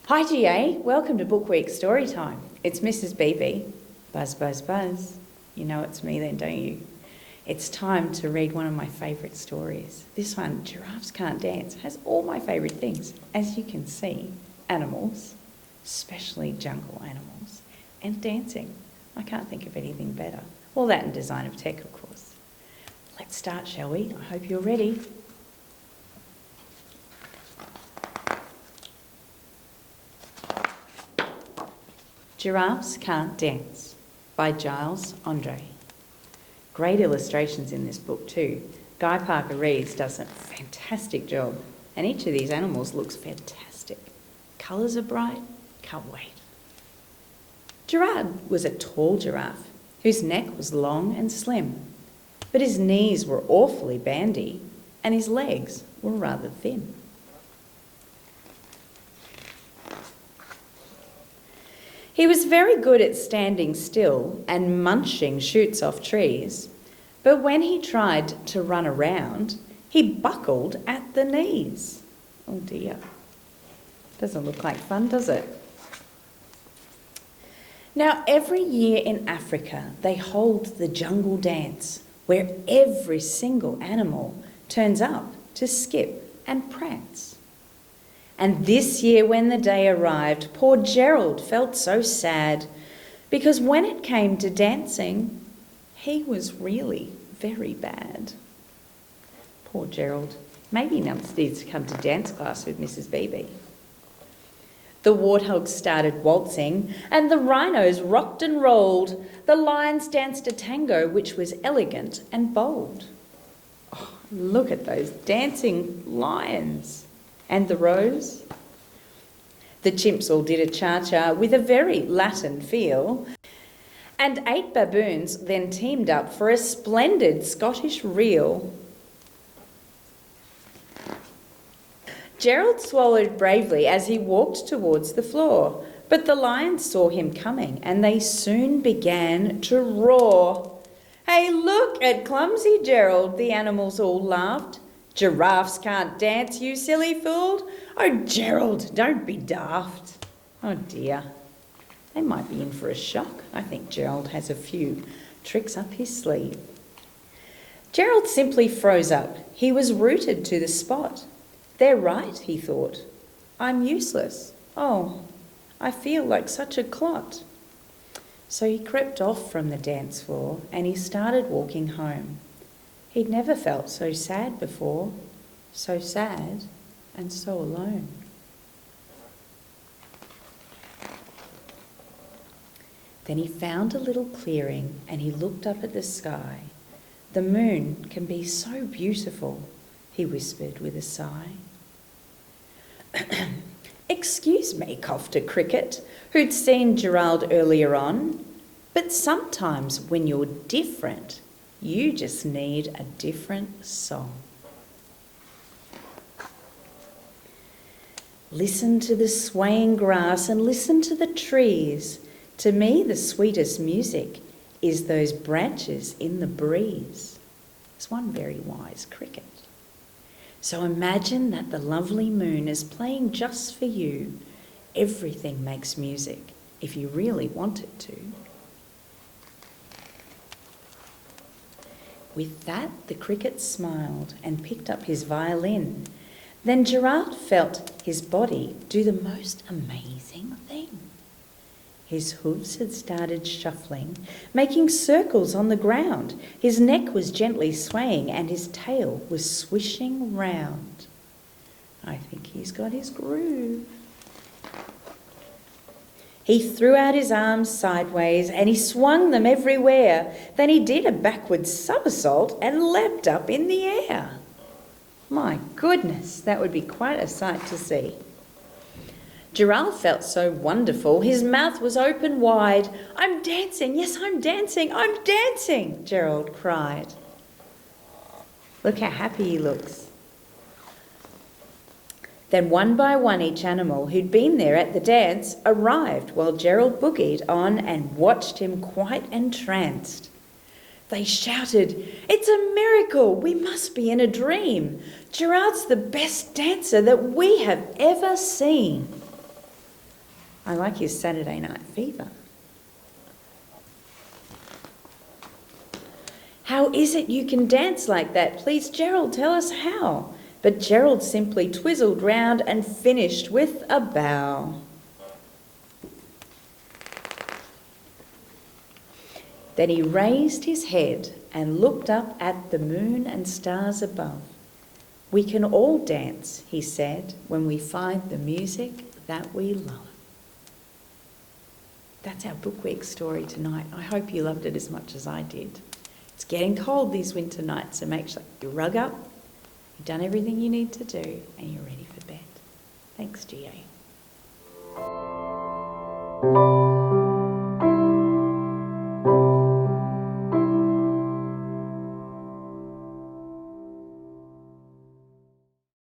Hi GA, welcome to Book Week Storytime. It's Mrs. Beebe. Buzz, buzz, buzz. You know it's me then, don't you? It's time to read one of my favourite stories. This one, Giraffes Can't Dance, has all my favourite things. As you can see, animals, especially jungle animals, and dancing. I can't think of anything better. Well, that and design of tech, of course. Let's start, shall we? I hope you're ready. Giraffes Can't Dance by Giles Andre. Great illustrations in this book too. Guy Parker Reeves does a fantastic job, and each of these animals looks fantastic. Colours are bright, can't wait. Gerard was a tall giraffe whose neck was long and slim, but his knees were awfully bandy and his legs were rather thin. He was very good at standing still and munching shoots off trees, but when he tried to run around, he buckled at the knees. Oh dear. Doesn't look like fun, does it? Now, every year in Africa, they hold the jungle dance, where every single animal turns up to skip and prance. And this year when the day arrived, poor Gerald felt so sad because when it came to dancing, he was really very bad. Poor Gerald. Maybe he needs to come to dance class with Mrs. Beebe. The warthogs started waltzing and the rhinos rocked and rolled. The lions danced a tango which was elegant and bold. Oh, look at those dancing lions. And the rose? The chimps all did a cha-cha with a very Latin feel, and 8 baboons then teamed up for a splendid Scottish reel. Gerald swallowed bravely as he walked towards the floor, but the lions saw him coming and they soon began to roar. "Hey, look at clumsy Gerald," the animals all laughed. "Giraffes can't dance, you silly fool. Oh, Gerald, don't be daft." Oh dear, they might be in for a shock. I think Gerald has a few tricks up his sleeve. Gerald simply froze up. He was rooted to the spot. "They're right," he thought. "I'm useless. Oh, I feel like such a clot." So he crept off from the dance floor and he started walking home. He'd never felt so sad before, so sad and so alone. Then he found a little clearing and he looked up at the sky. "The moon can be so beautiful," he whispered with a sigh. "Excuse me," coughed a cricket, who'd seen Gerald earlier on, "but sometimes when you're different, you just need a different song." Listen to the swaying grass and listen to the trees. To me, the sweetest music is those branches in the breeze. It's one very wise cricket. So imagine that the lovely moon is playing just for you. Everything makes music if you really want it to. With that, the cricket smiled and picked up his violin. Then Gerard felt his body do the most amazing thing. His hooves had started shuffling, making circles on the ground. His neck was gently swaying and his tail was swishing round. I think he's got his groove. He threw out his arms sideways and he swung them everywhere. Then he did a backward somersault and leapt up in the air. My goodness, that would be quite a sight to see. Gerald felt so wonderful. His mouth was open wide. "I'm dancing, yes, I'm dancing, I'm dancing," Gerald cried. Look how happy he looks. Then one by one each animal who'd been there at the dance arrived while Gerald boogied on and watched him quite entranced. They shouted, "It's a miracle! We must be in a dream! Gerard's the best dancer that we have ever seen!" I like his Saturday Night Fever. How is it you can dance like that? Please, Gerald, tell us how. But Gerald simply twizzled round and finished with a bow. Then he raised his head and looked up at the moon and stars above. We can all dance, he said, when we find the music that we love. That's our Book Week story tonight. I hope you loved it as much as I did. It's getting cold these winter nights, so make sure you rug up, you've done everything you need to do, and you're ready for bed. Thanks, GA.